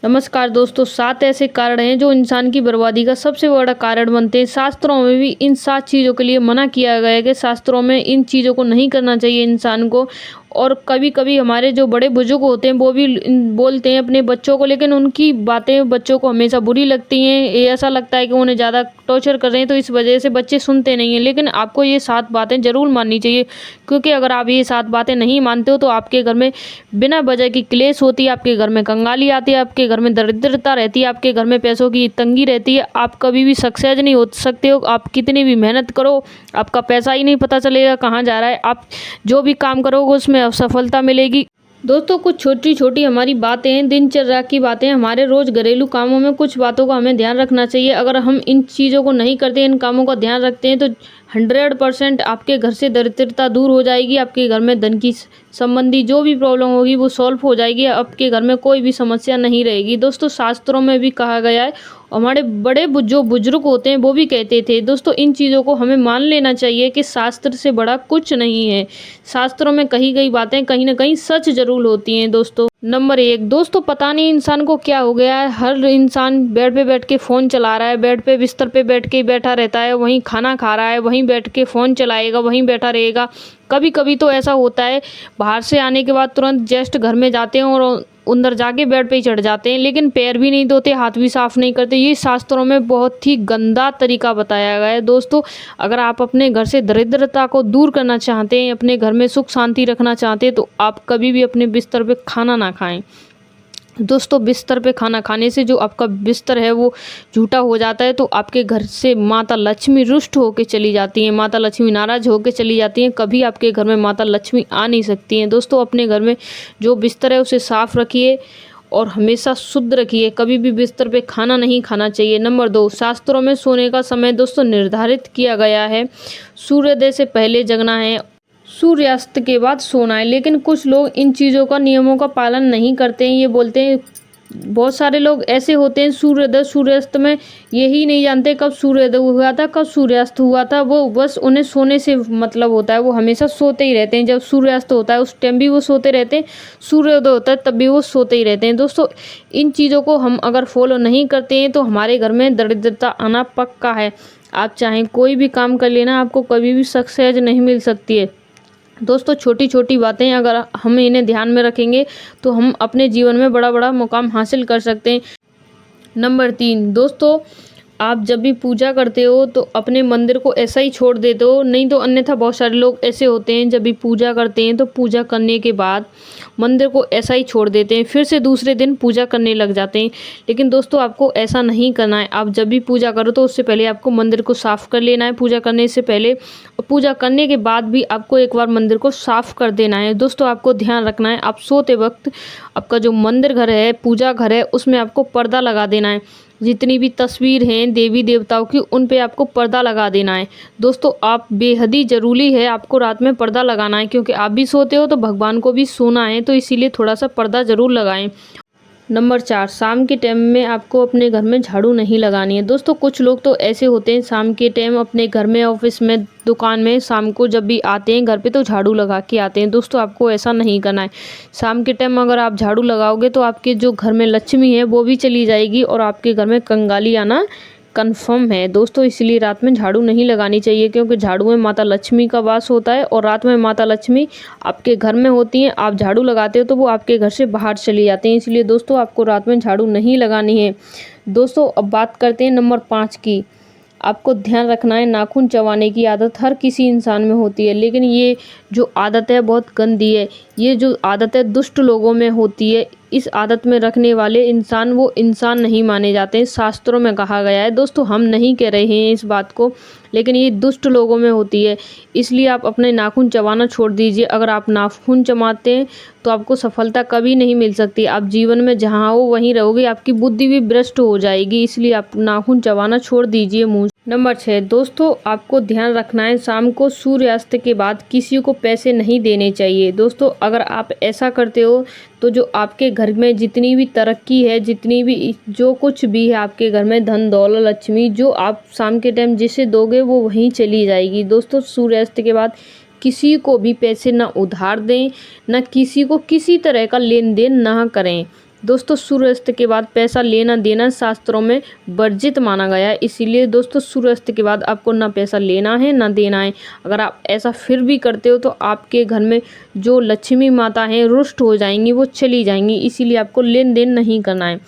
नमस्कार दोस्तों, 7 ऐसे कारण हैं जो इंसान की बर्बादी का सबसे बड़ा कारण बनते हैं। शास्त्रों में भी इन 7 चीज़ों के लिए मना किया गया है कि शास्त्रों में इन चीज़ों को नहीं करना चाहिए इंसान को। और कभी-कभी हमारे जो बड़े बुजुर्ग होते हैं वो भी बोलते हैं अपने बच्चों को, लेकिन उनकी बातें बच्चों को हमेशा बुरी लगती हैं। ये ऐसा लगता है कि उन्हें ज़्यादा टॉर्चर कर रहे हैं, तो इस वजह से बच्चे सुनते नहीं हैं। लेकिन आपको ये 7 बातें ज़रूर माननी चाहिए, क्योंकि अगर आप ये 7 बातें नहीं मानते हो तो आपके घर में बिना वजह की क्लेश होती है, आपके घर में कंगाली आती है, आपके घर में दरिद्रता रहती है, आपके घर में पैसों की तंगी रहती है। आप कभी भी सक्सेस नहीं हो सकते हो। आप कितनी भी मेहनत करो, आपका पैसा ही नहीं पता चलेगा कहाँ जा रहा है। आप जो भी काम करोगे उसमें असफलता मिलेगी। दोस्तों, कुछ छोटी छोटी हमारी बातें हैं, दिनचर्या की बातें, हमारे रोज घरेलू कामों में कुछ बातों का हमें ध्यान रखना चाहिए। अगर हम इन चीज़ों को नहीं करते, इन कामों का ध्यान रखते हैं, तो 100% आपके घर से दरिद्रता दूर हो जाएगी। आपके घर में धन की संबंधी जो भी प्रॉब्लम होगी वो सॉल्व हो जाएगी। आपके घर में कोई भी समस्या नहीं रहेगी। दोस्तों, शास्त्रों में भी कहा गया है, हमारे बड़े जो बुजुर्ग होते हैं वो भी कहते थे। दोस्तों, इन चीज़ों को हमें मान लेना चाहिए कि शास्त्र से बड़ा कुछ नहीं है। शास्त्रों में कही गई बातें कहीं ना कहीं सच जरूर होती हैं। दोस्तों, नंबर 1, दोस्तों पता नहीं इंसान को क्या हो गया है। हर इंसान बेड पे बैठ के फ़ोन चला रहा है, बेड पे बिस्तर पे बैठ के बैठा रहता है, वहीं खाना खा रहा है, वहीं बैठ के फ़ोन चलाएगा, वहीं बैठा रहेगा। कभी कभी तो ऐसा होता है, बाहर से आने के बाद तुरंत जस्ट घर में जाते हैं और अंदर जाके बेड पे ही चढ़ जाते हैं, लेकिन पैर भी नहीं धोते, हाथ भी साफ नहीं करते। ये शास्त्रों में बहुत ही गंदा तरीका बताया गया है। दोस्तों, अगर आप अपने घर से दरिद्रता को दूर करना चाहते हैं, अपने घर में सुख शांति रखना चाहते हैं, तो आप कभी भी अपने बिस्तर पे खाना ना खाएं। दोस्तों, बिस्तर पे खाना खाने से जो आपका बिस्तर है वो झूठा हो जाता है, तो आपके घर से माता लक्ष्मी रुष्ट होकर चली जाती हैं, माता लक्ष्मी नाराज होकर चली जाती हैं। कभी आपके घर में माता लक्ष्मी आ नहीं सकती हैं। दोस्तों, अपने घर में जो बिस्तर है उसे साफ रखिए और हमेशा शुद्ध रखिए। कभी भी बिस्तर पे खाना नहीं खाना चाहिए। नंबर 2, शास्त्रों में सोने का समय दोस्तों निर्धारित किया गया है। सूर्योदय से पहले जगना है, सूर्यास्त के बाद सोना है। लेकिन कुछ लोग इन चीज़ों का नियमों का पालन नहीं करते हैं। ये बोलते हैं, बहुत सारे लोग ऐसे होते हैं सूर्योदय सूर्यास्त में यही नहीं जानते कब सूर्योदय हुआ था कब सूर्यास्त हुआ था। वो बस उन्हें सोने से मतलब होता है, वो हमेशा सोते ही रहते हैं। जब सूर्यास्त होता है उस टाइम भी वो सोते रहते हैं, सूर्योदय होता है तब भी वो सोते ही रहते हैं। दोस्तों, इन चीज़ों को हम अगर फॉलो नहीं करते हैं तो हमारे घर में दरिद्रता आना पक्का है। आप चाहें कोई भी काम कर लेना, आपको कभी भी सक्सेस नहीं मिल सकती है। दोस्तों, छोटी छोटी बातें अगर हम इन्हें ध्यान में रखेंगे तो हम अपने जीवन में बड़ा बड़ा मुकाम हासिल कर सकते हैं। नंबर 3, दोस्तों आप जब भी पूजा करते हो तो अपने मंदिर को ऐसा ही छोड़ देते हो, नहीं तो अन्यथा बहुत सारे लोग ऐसे होते हैं जब भी पूजा करते हैं तो पूजा करने के बाद मंदिर को ऐसा ही छोड़ देते हैं, फिर से दूसरे दिन पूजा करने लग जाते हैं। लेकिन दोस्तों, आपको ऐसा नहीं करना है। आप जब भी पूजा करो तो उससे पहले आपको मंदिर को साफ़ कर लेना है पूजा करने से पहले, और पूजा करने के बाद भी आपको एक बार मंदिर को साफ़ कर देना है। दोस्तों, आपको ध्यान रखना है, आप सोते वक्त आपका जो मंदिर घर है, पूजा घर है, उसमें आपको पर्दा लगा देना है। जितनी भी तस्वीर हैं देवी देवताओं की, उन पे आपको पर्दा लगा देना है। दोस्तों, आप बेहद ही ज़रूरी है आपको रात में पर्दा लगाना है, क्योंकि आप भी सोते हो तो भगवान को भी सोना है, तो इसीलिए थोड़ा सा पर्दा ज़रूर लगाएं। नंबर 4, शाम के टाइम में आपको अपने घर में झाड़ू नहीं लगानी है। दोस्तों, कुछ लोग तो ऐसे होते हैं शाम के टाइम अपने घर में, ऑफिस में, दुकान में शाम को जब भी आते हैं घर पे तो झाड़ू लगा के आते हैं। दोस्तों, आपको ऐसा नहीं करना है। शाम के टाइम अगर आप झाड़ू लगाओगे तो आपके जो घर में लक्ष्मी है वो भी चली जाएगी और आपके घर में कंगाली आना कन्फर्म है। दोस्तों, इसलिए रात में झाड़ू नहीं लगानी चाहिए, क्योंकि झाड़ू में माता लक्ष्मी का वास होता है और रात में माता लक्ष्मी आपके घर में होती हैं। आप झाड़ू लगाते हो तो वो आपके घर से बाहर चली जाती हैं, इसलिए दोस्तों आपको रात में झाड़ू नहीं लगानी है। दोस्तों, अब बात करते हैं नंबर 5 की। आपको ध्यान रखना है, नाखून चबाने की आदत हर किसी इंसान में होती है, लेकिन ये जो आदत है बहुत गंदी है। ये जो आदत है दुष्ट लोगों में होती है। इस आदत में रखने वाले इंसान वो इंसान नहीं माने जाते हैं, शास्त्रों में कहा गया है। दोस्तों, हम नहीं कह रहे हैं इस बात को, लेकिन ये दुष्ट लोगों में होती है। इसलिए आप अपने नाखून चबाना छोड़ दीजिए। अगर आप नाखून चबाते हैं तो आपको सफलता कभी नहीं मिल सकती। आप जीवन में जहाँ हो वहीं रहोगे, आपकी बुद्धि भी भ्रष्ट हो जाएगी। इसलिए आप नाखून चबाना छोड़ दीजिए मुँह। नंबर 6, दोस्तों आपको ध्यान रखना है, शाम को सूर्यास्त के बाद किसी को पैसे नहीं देने चाहिए। दोस्तों, अगर आप ऐसा करते हो तो जो आपके घर में जितनी भी तरक्की है, जितनी भी जो कुछ भी है आपके घर में, धन दौलत लक्ष्मी, जो आप शाम के टाइम जिसे दोगे वो वहीं चली जाएगी। दोस्तों, सूर्यास्त के बाद किसी को भी पैसे ना उधार दें, ना किसी को किसी तरह का लेन देन ना करें। दोस्तों सूर्यास्त के बाद पैसा लेना देना शास्त्रों में वर्जित माना गया है, इसीलिए दोस्तों सूर्यास्त के बाद आपको ना पैसा लेना है ना देना है। अगर आप ऐसा फिर भी करते हो तो आपके घर में जो लक्ष्मी माता हैं रुष्ट हो जाएंगी, वो चली जाएंगी, इसीलिए आपको लेन देन नहीं करना है।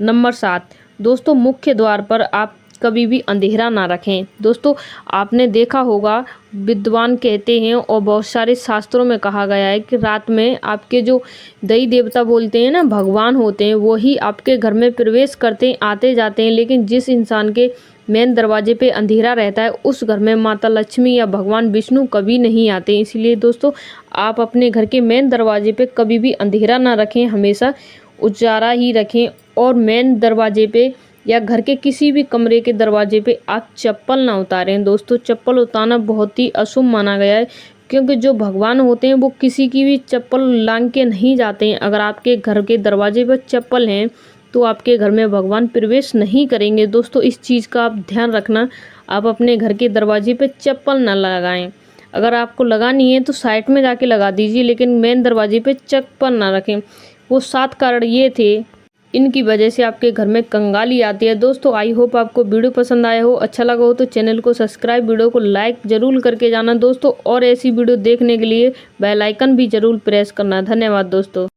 नंबर 7 दोस्तों, मुख्य द्वार पर आप कभी भी अंधेरा ना रखें। दोस्तों आपने देखा होगा, विद्वान कहते हैं और बहुत सारे शास्त्रों में कहा गया है कि रात में आपके जो देवी देवता बोलते हैं ना, भगवान होते हैं, वो ही आपके घर में प्रवेश करते हैं, आते जाते हैं। लेकिन जिस इंसान के मेन दरवाजे पे अंधेरा रहता है उस घर में माता लक्ष्मी या भगवान विष्णु कभी नहीं आते। इसलिए दोस्तों आप अपने घर के मेन दरवाजे पे कभी भी अंधेरा ना रखें, हमेशा उजाला ही रखें। और मेन दरवाजे पे या घर के किसी भी कमरे के दरवाजे पे आप चप्पल ना उतारें। दोस्तों चप्पल उतारना बहुत ही अशुभ माना गया है, क्योंकि जो भगवान होते हैं वो किसी की भी चप्पल लांघ के नहीं जाते हैं। अगर आपके घर के दरवाजे पर चप्पल हैं तो आपके घर में भगवान प्रवेश नहीं करेंगे। दोस्तों इस चीज़ का आप ध्यान रखना, आप अपने घर के दरवाजे पे चप्पल ना लगाएं। अगर आपको लगानी है तो साइड में जाके लगा दीजिए, लेकिन मेन दरवाजे पे चप्पल ना रखें। वो 7 कारण ये थे, इनकी वजह से आपके घर में कंगाली आती है। दोस्तों आई होप आपको वीडियो पसंद आया हो, अच्छा लगा हो तो चैनल को सब्सक्राइब, वीडियो को लाइक जरूर करके जाना दोस्तों। और ऐसी वीडियो देखने के लिए बेल आइकन भी जरूर प्रेस करना। धन्यवाद दोस्तों।